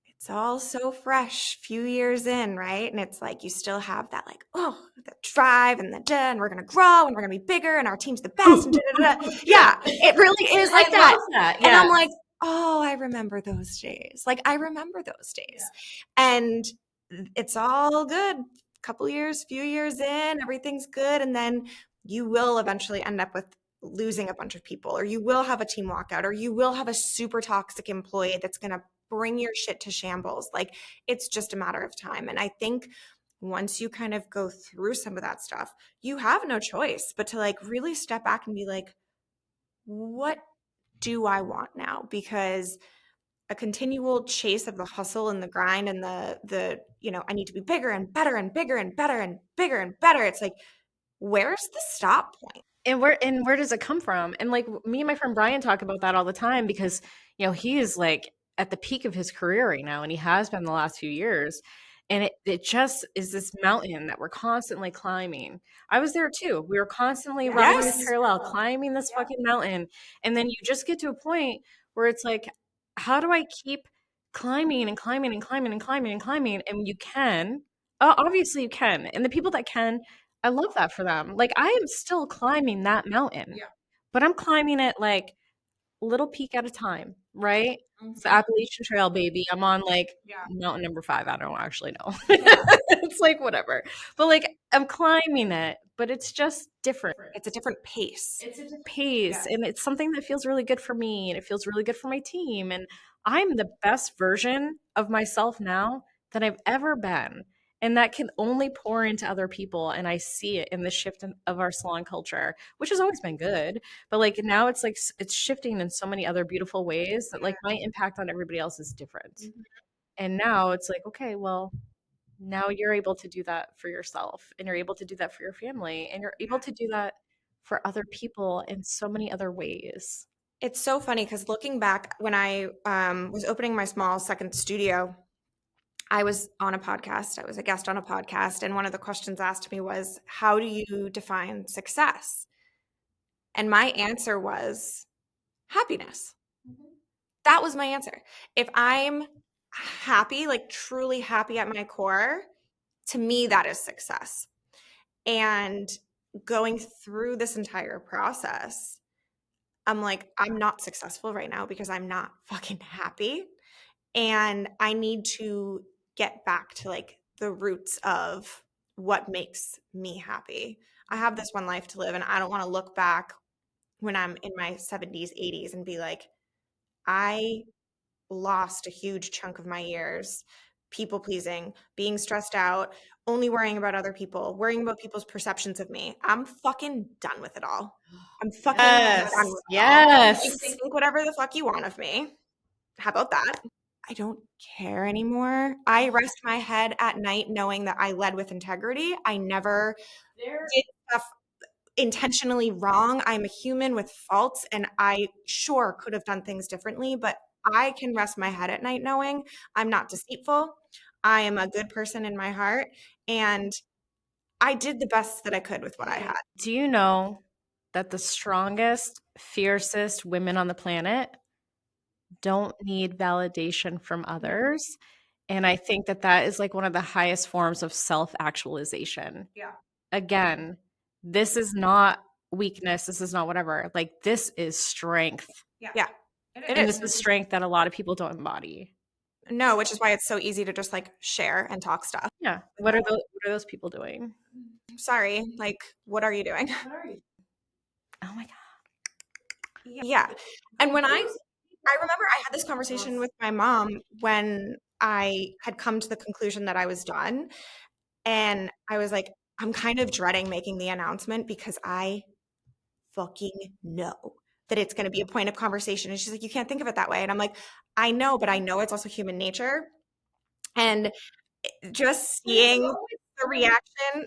it's all so fresh, few years in, right? And it's like you still have that like, oh, the drive and the da, and we're gonna grow and we're gonna be bigger and our team's the best and da da da. Yeah, it really is like that. Love that. And I'm Yeah. like, oh, I remember those days. Like I remember those days. And it's all good. Couple years, few years in, everything's good. And then you will eventually end up with losing a bunch of people, or you will have a team walkout, or you will have a super toxic employee that's going to bring your shit to shambles. Like it's just a matter of time. And I think once you kind of go through some of that stuff, you have no choice but to like really step back and be like, what do I want now? Because a continual chase of the hustle and the grind and the I need to be bigger and better and bigger and better and bigger and better. It's like, where's the stop point? And where does it come from? And like me and my friend Brian talk about that all the time because he is like at the peak of his career right now, and he has been the last few years. And it just is this mountain that we're constantly climbing. I was there too. We were constantly running this Yes. parallel, climbing this fucking mountain. And then you just get to a point where it's like, how do I keep climbing and climbing and climbing and climbing and climbing? And you can. Obviously you can. And the people that can, I love that for them. Like I am still climbing that mountain, but I'm climbing it like little peak at a time, right? It's the Appalachian Trail, baby. I'm on like mountain number 5. I don't actually know. It's like whatever. But like I'm climbing it, but it's just different. It's a different pace. It's a different pace, and it's something that feels really good for me, and it feels really good for my team. And I'm the best version of myself now that I've ever been. And that can only pour into other people. And I see it in the shift of our salon culture, which has always been good. But like now it's like it's shifting in so many other beautiful ways that like my impact on everybody else is different. And now it's like, okay, well, now you're able to do that for yourself, and you're able to do that for your family, and you're able to do that for other people in so many other ways. It's so funny because looking back, when I was opening my small second studio, I was on a podcast. I was a guest on a podcast. And one of the questions asked me was, how do you define success? And my answer was happiness. That was my answer. If I'm happy, like truly happy at my core, to me, that is success. And going through this entire process, I'm like, I'm not successful right now because I'm not fucking happy. And I need to get back to like the roots of what makes me happy. I have this one life to live, and I don't want to look back when I'm in my 70s, 80s and be like, I lost a huge chunk of my years people pleasing, being stressed out, only worrying about other people, worrying about people's perceptions of me. I'm fucking done with it all. I'm fucking done with it all. Yes. Think whatever the fuck you want of me. How about that? I don't care anymore. I rest my head at night knowing that I led with integrity. I never did stuff intentionally wrong. I'm a human with faults, and I sure could have done things differently, but I can rest my head at night knowing I'm not deceitful. I am a good person in my heart, and I did the best that I could with what I had. Do you know that the strongest, fiercest women on the planet don't need validation from others? And I think that that is like one of the highest forms of self-actualization. Yeah. Again, this is not weakness. This is not whatever. Like this is strength. Yeah. It And is. this is strength that a lot of people don't embody. No, which is why it's so easy to just like share and talk stuff. Yeah. What are those people doing? Sorry, like, what are you doing? Oh my God. Yeah. And I remember I had this conversation with my mom when I had come to the conclusion that I was done. And I was like, I'm kind of dreading making the announcement because I fucking know that it's going to be a point of conversation. And she's like, you can't think of it that way. And I'm like, I know, but I know it's also human nature. And just seeing the reaction,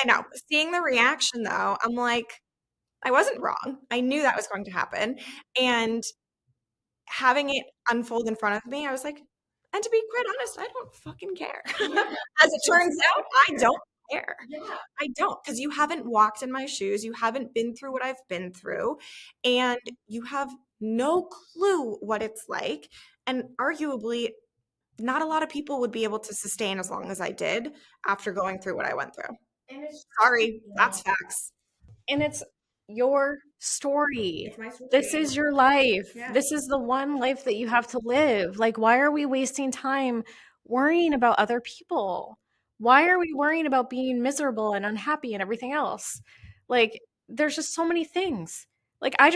I know, seeing the reaction though, I'm like, I wasn't wrong. I knew that was going to happen. And having it unfold in front of me, I was like, and to be quite honest, I don't fucking care. As it turns out, I don't care. I don't, because you haven't walked in my shoes. You haven't been through what I've been through, and you have no clue what it's like. And arguably, not a lot of people would be able to sustain as long as I did after going through what I went through. Sorry, that's facts. And it's your story. It's my This story. is your life. Yeah. This is the one life that you have to live. Like, why are we wasting time worrying about other people? Why are we worrying about being miserable and unhappy and everything else? Like, there's just so many things. Like, I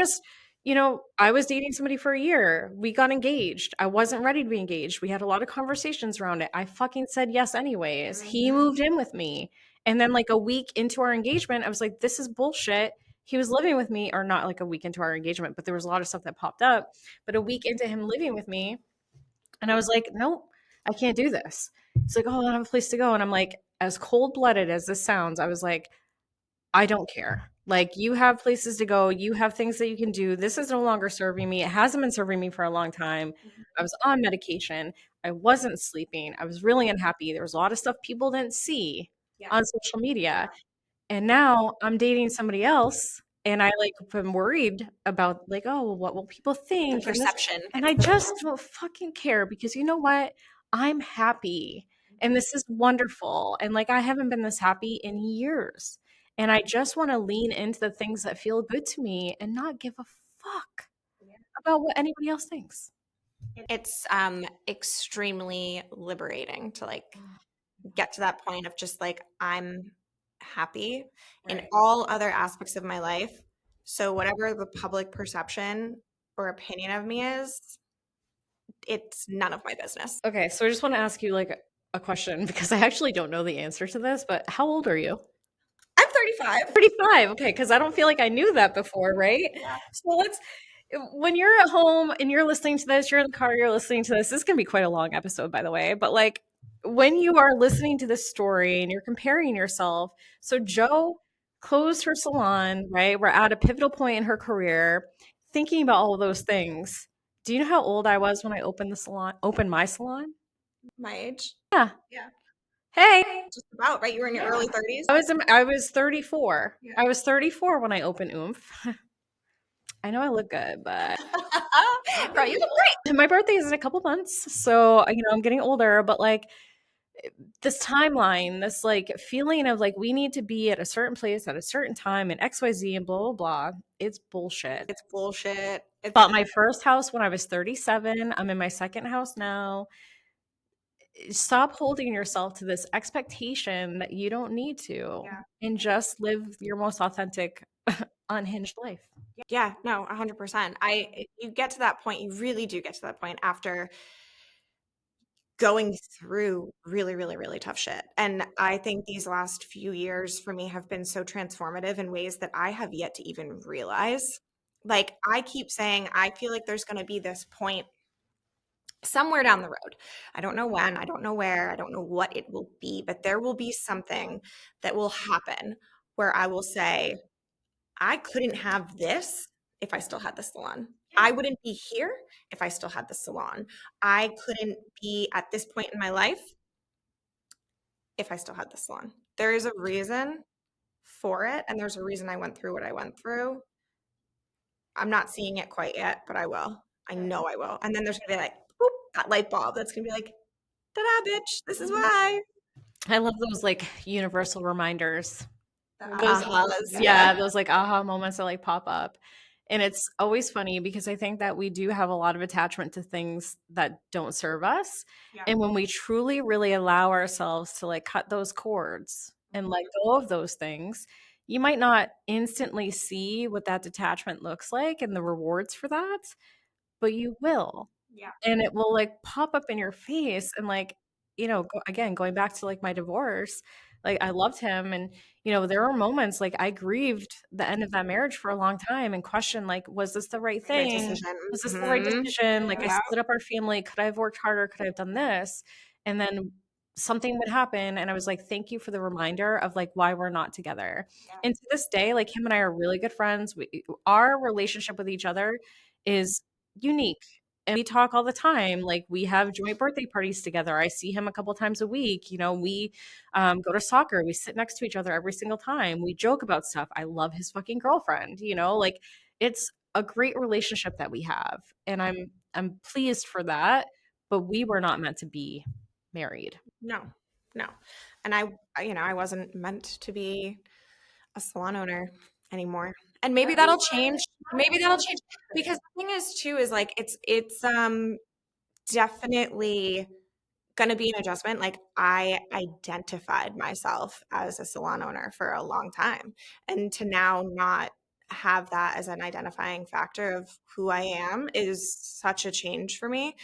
was dating somebody for a year. We got engaged. I wasn't ready to be engaged. We had a lot of conversations around it. I fucking said yes anyways. He moved in with me. And then, like, a week into our engagement, I was like, this is bullshit. He was living with me, or not like a week into our engagement, but there was a lot of stuff that popped up. But a week into him living with me, and I was like, nope, I can't do this. He's like, oh, I don't have a place to go. And I'm like, as cold blooded as this sounds, I was like, I don't care. Like, you have places to go, you have things that you can do. This is no longer serving me. It hasn't been serving me for a long time. I was on medication. I wasn't sleeping. I was really unhappy. There was a lot of stuff people didn't see Yes. on social media. And now I'm dating somebody else, and I, like, am worried about, like, "Oh, well, what will people The think?" And this, perception. and It's I the just don't fucking care because you know what? I'm happy, and this is wonderful, and, like, I haven't been this happy in years, and I just wanna lean into the things that feel good to me and not give a fuck about what anybody else thinks. it's extremely liberating to like get to that point of just like I'm happy in all other aspects of my life. So whatever the public perception or opinion of me is, it's none of my business. Okay, so I just wanna ask you, like, a question because I actually don't know the answer to this, but how old are you? I'm 35. 35. Okay, because I don't feel like I knew that before, right? Yeah. So when you're at home and you're listening to this, you're in the car, you're listening to this is going to be quite a long episode, by the way. But like when you are listening to this story and you're comparing yourself, so Joe closed her salon, right? We're at a pivotal point in her career, thinking about all of those things. Do you know how old I was when I opened my salon? My age. Yeah. Yeah. Hey, Just about, right? You were in your early 30s. I was 34. Yeah. I was 34 when I opened Oomph. I know I look good, but Bro, you look great. my birthday is in a couple months, so I'm getting older. But like this timeline, this like feeling of like we need to be at a certain place at a certain time and X Y Z and blah blah blah. It's bullshit. It's bullshit. It's Bought my first house when I was 37. I'm in my second house now. Stop holding yourself to this expectation that you don't need to, yeah. and just live your most authentic, unhinged life. Yeah, no, 100%. You get to that point, you really do get to that point after going through really, really, really tough shit. And I think these last few years for me have been so transformative in ways that I have yet to even realize. Like I keep saying, I feel like there's going to be this point somewhere down the road. I don't know when, I don't know where, I don't know what it will be, but there will be something that will happen where I will say, I couldn't have this if I still had the salon. I wouldn't be here if I still had the salon. I couldn't be at this point in my life if I still had the salon. There is a reason for it, and there's a reason I went through what I went through. I'm not seeing it quite yet, but I will. I know I will. And then there's gonna be like, boop, that light bulb that's gonna be like, ta-da, bitch, this is why. I love those like universal reminders. The Those ahas, yeah, those like aha moments that like pop up. And it's always funny because I think that we do have a lot of attachment to things that don't serve us. Yeah. And when we truly really allow ourselves to like cut those cords and let go of those things, you might not instantly see what that detachment looks like and the rewards for that, but you will. Yeah. And it will like pop up in your face and like, again, going back to like my divorce, like I loved him and there were moments like I grieved the end of that marriage for a long time and questioned like, was this the right Right thing? decision. Was this the right Mhm. decision? Like I Yeah. split up our family. Could I have worked harder? Could I have done this? And then something would happen and I was like, thank you for the reminder of like why we're not together. Yeah. And to this day, like him and I are really good friends. Our relationship with each other is unique. And we talk all the time. Like we have joint birthday parties together. I see him a couple times a week. We go to soccer. We sit next to each other every single time. We joke about stuff. I love his fucking girlfriend. Like it's a great relationship that we have, and I'm pleased for that. But we were not meant to be married. No, no. And I wasn't meant to be a salon owner anymore. And maybe that'll change. Maybe that'll change because the thing is too is like it's definitely going to be an adjustment. Like I identified myself as a salon owner for a long time, and to now not have that as an identifying factor of who I am is such a change for me.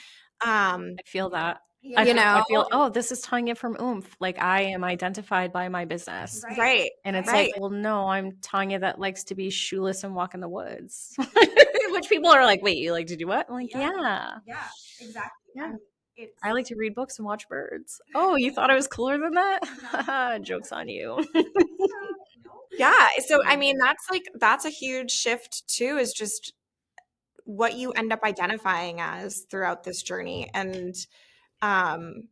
I feel that. You I know, feel, oh, this is Tanya from Oomph. Like I am identified by my business. right, And it's like, right. well, no, I'm Tanya that likes to be shoeless and walk in the woods. Which people are like, wait, you like to do what? I'm like, yeah. Yeah, exactly. Yeah. It's I like to read books and watch birds. Oh, you thought I was cooler than that? Joke's on you. yeah. So I mean, that's a huge shift too. Is just what you end up identifying as throughout this journey, and um,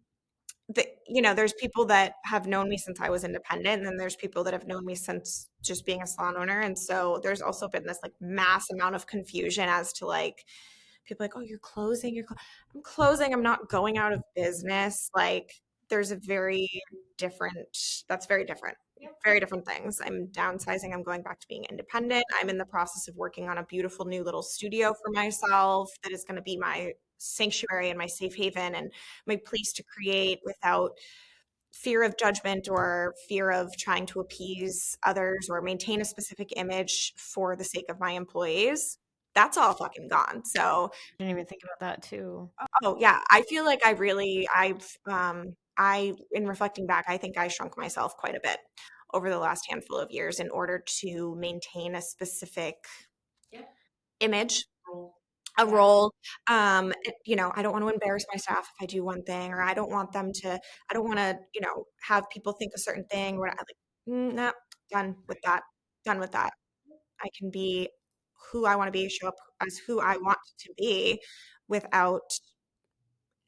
there's people that have known me since I was independent, and then there's people that have known me since just being a salon owner, and so there's also been this like mass amount of confusion as to like people like, oh, you're closing, I'm closing, I'm not going out of business. Like there's a very that's very different. Very different things. I'm downsizing. I'm going back to being independent. I'm in the process of working on a beautiful new little studio for myself that is going to be my sanctuary and my safe haven and my place to create without fear of judgment or fear of trying to appease others or maintain a specific image for the sake of my employees. That's all fucking gone. So, I didn't even think about that too. oh yeah, I feel like in reflecting back, I think I shrunk myself quite a bit over the last handful of years in order to maintain a specific image, a role. I don't want to embarrass my staff if I do one thing, or I don't want to, have people think a certain thing. Where I like, no, done with that. Done with that. I can be who I want to be, show up as who I want to be without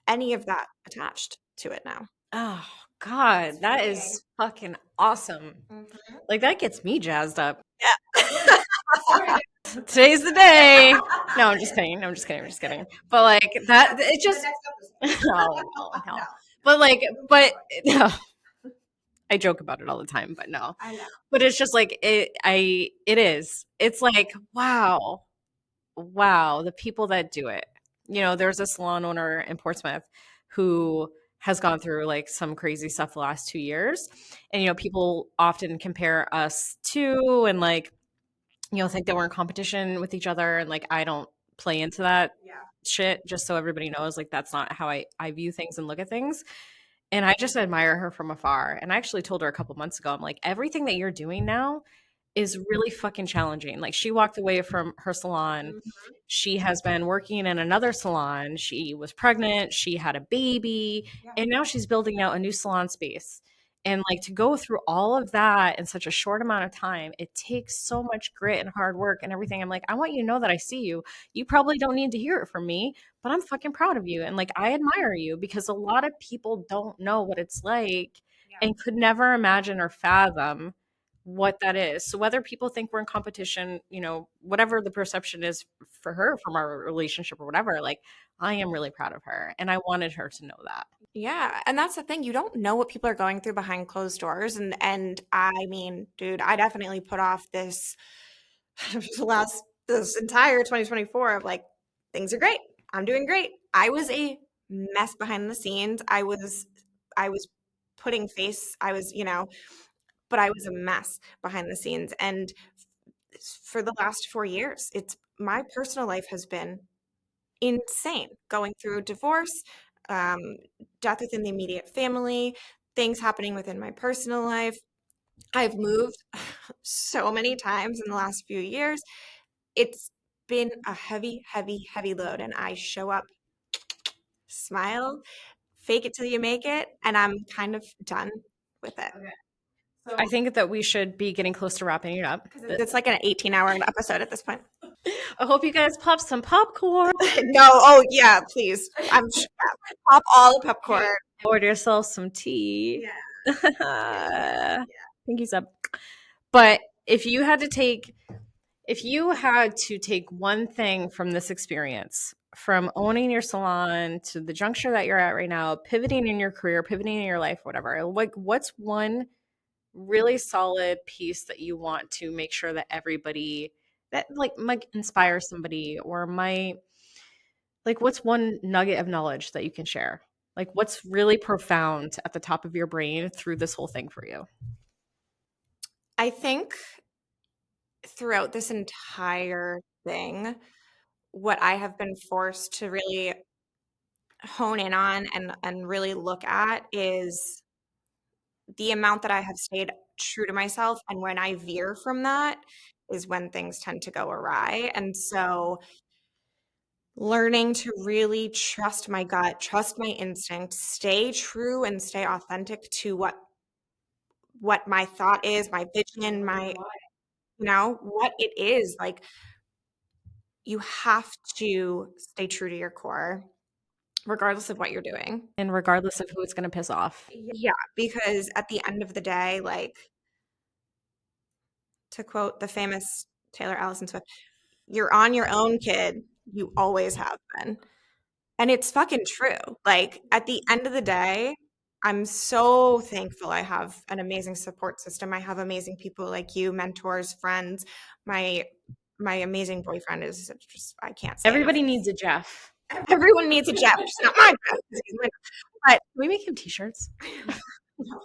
any of that attached to it now. Oh, God, that is fucking awesome. Like that gets me jazzed up. Yeah. Today's the day. No, I'm just kidding. No, I'm just kidding. I'm just kidding. But like that, it just no. But like, but no. I joke about it all the time, but no. I know. But it's just like it is. It's like, wow, the people that do it. There's a salon owner in Portsmouth who has gone through like some crazy stuff the last 2 years. And people often compare us to and like think that we're in competition with each other. And like, I don't play into that shit, just so everybody knows, like, that's not how I view things and look at things. And I just admire her from afar. And I actually told her a couple months ago, I'm like, everything that you're doing now is really fucking challenging. Like, she walked away from her salon. She has been working in another salon. She was pregnant. She had a baby. And now she's building out a new salon space. And like to go through all of that in such a short amount of time, it takes so much grit and hard work and everything. I'm like, I want you to know that I see you. You probably don't need to hear it from me, but I'm fucking proud of you. And like, I admire you because a lot of people don't know what it's like and could never imagine or fathom what that is. So whether people think we're in competition, whatever the perception is for her from our relationship or whatever, like I am really proud of her and I wanted her to know that. Yeah, and that's the thing. You don't know what people are going through behind closed doors. And I mean, dude, I definitely put off this the last this entire 2024 of like, things are great. I'm doing great. I was a mess behind the scenes. I was putting face, I was, but I was a mess behind the scenes. And for the last 4 years, it's my personal life has been insane, going through divorce, um, death within the immediate family, things happening within my personal life. I've moved so many times in the last few years. It's been a heavy, heavy, heavy load, and I show up, smile, fake it till you make it, and I'm kind of done with it. Okay. So I think that we should be getting close to wrapping it up. It's like an 18-hour episode at this point. I hope you guys pop some popcorn. No, oh yeah, please. Pop all the popcorn. Order yourself some tea. Yeah. Pinkies up. But if you had to take one thing from this experience, from owning your salon to the juncture that you're at right now, pivoting in your career, pivoting in your life, whatever, like what's one really solid piece that you want to make sure that everybody that like might inspire somebody or might like what's one nugget of knowledge that you can share? Like what's really profound at the top of your brain through this whole thing for you? I think throughout this entire thing, what I have been forced to really hone in on and really look at is the amount that I have stayed true to myself. And when I veer from that is when things tend to go awry. And so learning to really trust my gut, trust my instinct, stay true and stay authentic to what my thought is, my vision, what it is. Like, you have to stay true to your core regardless of what you're doing. And regardless of who it's going to piss off. Yeah, because at the end of the day, like, to quote the famous Taylor Allison Swift, you're on your own, kid. You always have been. And it's fucking true. Like, at the end of the day, I'm so thankful I have an amazing support system. I have amazing people like you, mentors, friends. My amazing boyfriend is just, I can't say Everybody enough. needs a Jeff. Everyone needs a Jeff. It's not my Jeff. But Can we make him t-shirts? no.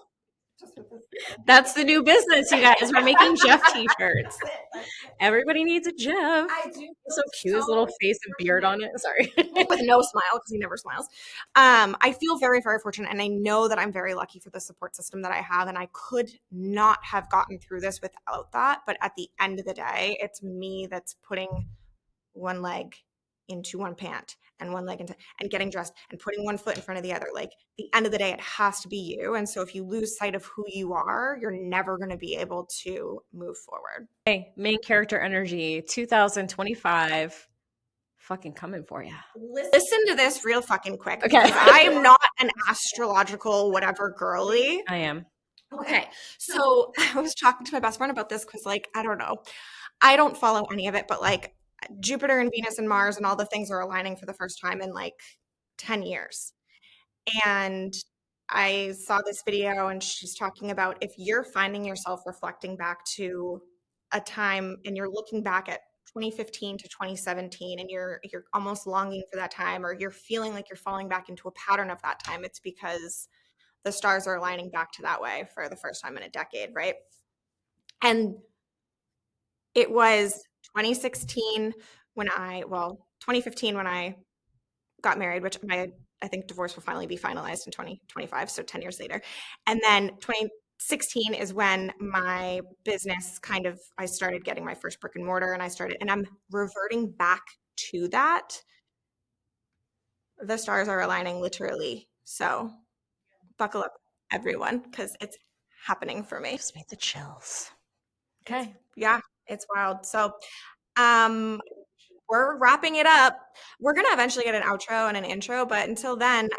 That's the new business, you guys. We're making Jeff t-shirts. Everybody needs a Jeff. I do. So cute, his little face and beard on it. Sorry. With no smile, because he never smiles. I feel very, very fortunate, and I know that I'm very lucky for the support system that I have, and I could not have gotten through this without that. But at the end of the day, it's me that's putting one leg into one pant and one leg into and getting dressed and putting one foot in front of the other. Like, the end of the day, it has to be you. And so if you lose sight of who you are, you're never going to be able to move forward. Hey, main character energy 2025 fucking coming for you. Listen to this real fucking quick. Okay. I am not an astrological whatever girly. I am. Okay. So I was talking to my best friend about this because, like, I don't know. I don't follow any of it, but like Jupiter and Venus and Mars and all the things are aligning for the first time in like 10 years. And I saw this video and she's talking about if you're finding yourself reflecting back to a time and you're looking back at 2015 to 2017 and you're almost longing for that time, or you're feeling like you're falling back into a pattern of that time, it's because the stars are aligning back to that way for the first time in a decade, right? And it was 2015 when I got married, which I think divorce will finally be finalized in 2025, so 10 years later. And then 2016 is when my business I started getting my first brick and mortar, and I'm reverting back to that. The stars are aligning literally. So buckle up, everyone, because it's happening for me. Just made the chills. Okay. It's wild. So we're wrapping it up. We're going to eventually get an outro and an intro, but until then,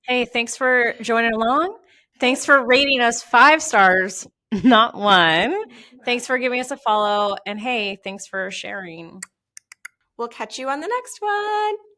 hey, thanks for joining along. Thanks for rating us 5 stars, not 1. Thanks for giving us a follow. And hey, thanks for sharing. We'll catch you on the next one.